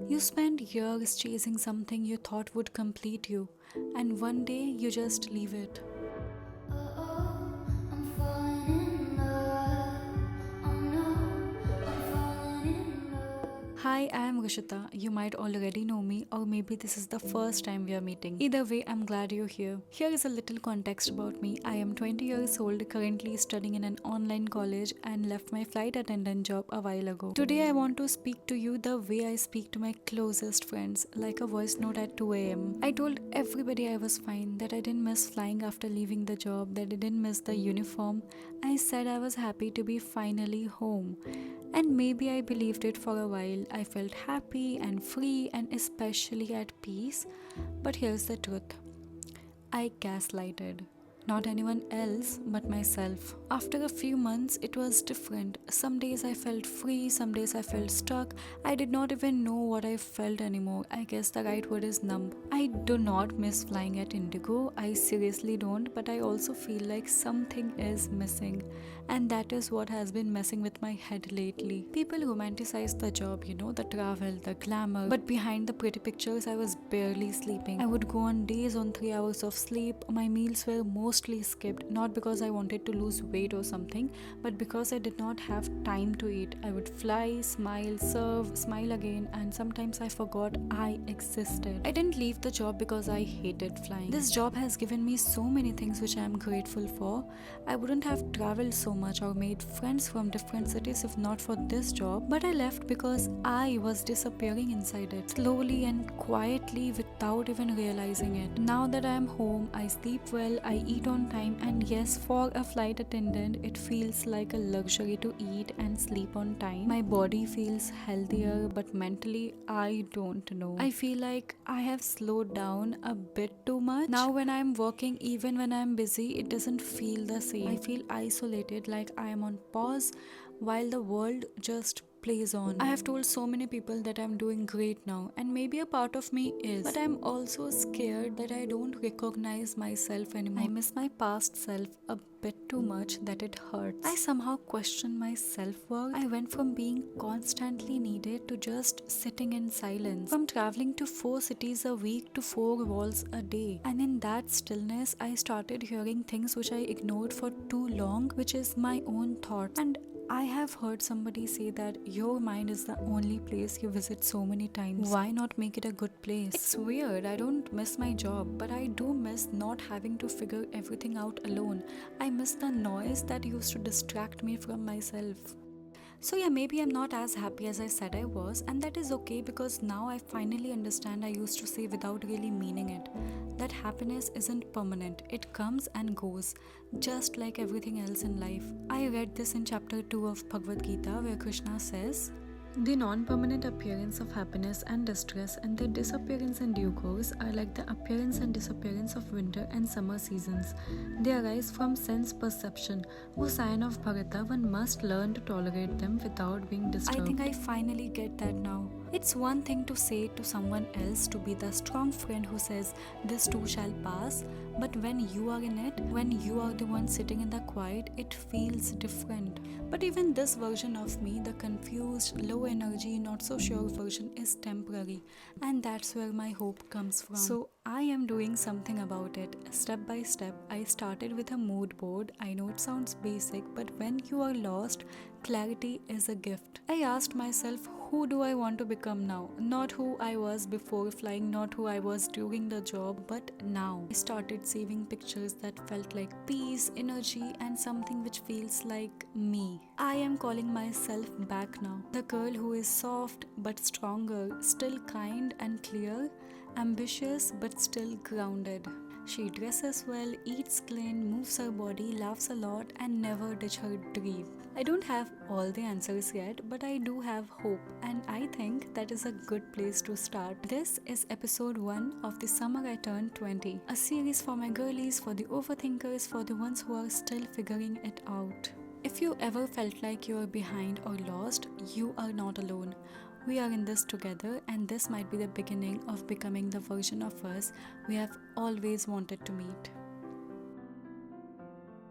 You spend years chasing something you thought would complete you, and one day you just leave it. I'm falling in love. Oh no, I'm falling in love. Hi, I am Rishita. You might already know me, or maybe this is the first time we are meeting. Either way, I'm glad you're here. Here is a little context about me. I am 20 years old, currently studying in an online college, and left my flight attendant job a while ago. Today, I want to speak to you the way I speak to my closest friends, like a voice note at 2 am. I told everybody I was fine, that I didn't miss flying after leaving the job, that I didn't miss the uniform. I said I was happy to be finally home. And maybe I believed it for a while. I felt happy and free and especially at peace. But here's the truth, I gaslighted. Not anyone else, but myself. After a few months, it was different. Some days I felt free, some days I felt stuck. I did not even know what I felt anymore. I guess the right word is numb. I do not miss flying at Indigo. I seriously don't, but I also feel like something is missing. And that is what has been messing with my head lately. People romanticize the job, the travel, the glamour. But behind the pretty pictures, I was barely sleeping. I would go on days on 3 hours of sleep. My meals were mostly skipped, not because I wanted to lose weight or something, but because I did not have time to eat. I would fly, smile, serve, smile again, and sometimes I forgot I existed. I didn't leave the job because I hated flying. This job has given me so many things which I am grateful for. I wouldn't have traveled so much or made friends from different cities if not for this job, but I left because I was disappearing inside it, slowly and quietly without even realizing it. Now that I am home, I sleep well, I eat on time, and yes, for a flight attendant, it feels like a luxury to eat and sleep on time. My body feels healthier, but mentally, I don't know. I feel like I have slowed down a bit too much. Now, when I'm working, even when I'm busy, it doesn't feel the same. I feel isolated, like I am on pause while the world just plays on. I have told so many people that I'm doing great now, and maybe a part of me is, but I'm also scared that I don't recognize myself anymore. I miss my past self a bit too much that it hurts. I somehow question my self-worth. I went from being constantly needed to just sitting in silence, from traveling to 4 cities a week to 4 walls a day. And in that stillness, I started hearing things which I ignored for too long, which is my own thoughts. And I have heard somebody say that your mind is the only place you visit so many times. Why not make it a good place? It's weird. I don't miss my job, but I do miss not having to figure everything out alone. I miss the noise that used to distract me from myself. So, yeah, maybe I'm not as happy as I said I was, and that is okay because now I finally understand I used to say without really meaning it that happiness isn't permanent, it comes and goes, just like everything else in life. I read this in chapter 2 of Bhagavad Gita where Krishna says, the non-permanent appearance of happiness and distress and their disappearance in due course are like the appearance and disappearance of winter and summer seasons. They arise from sense perception. O scion of Bharata, one must learn to tolerate them without being disturbed. I think I finally get that now. It's one thing to say to someone else, to be the strong friend who says, this too shall pass, but when you are in it, when you are the one sitting in the quiet, it feels different. But even this version of me, the confused, low energy, not so sure version, is temporary, and that's where my hope comes from. So I am doing something about it. Step by step, I started with a mood board. I know it sounds basic, but when you are lost, clarity is a gift. I asked myself, who do I want to become now? Not who I was before flying, not who I was during the job, but now. I started saving pictures that felt like peace, energy, and something which feels like me. I am calling myself back now. The girl who is soft but stronger, still kind and clear, ambitious but still grounded. She dresses well, eats clean, moves her body, laughs a lot, and never ditch her dream. I don't have all the answers yet, but I do have hope, and I think that is a good place to start. This is episode 1 of The Summer I Turned 20, a series for my girlies, for the overthinkers, for the ones who are still figuring it out. If you ever felt like you are behind or lost, you are not alone. We are in this together, and this might be the beginning of becoming the version of us we have always wanted to meet.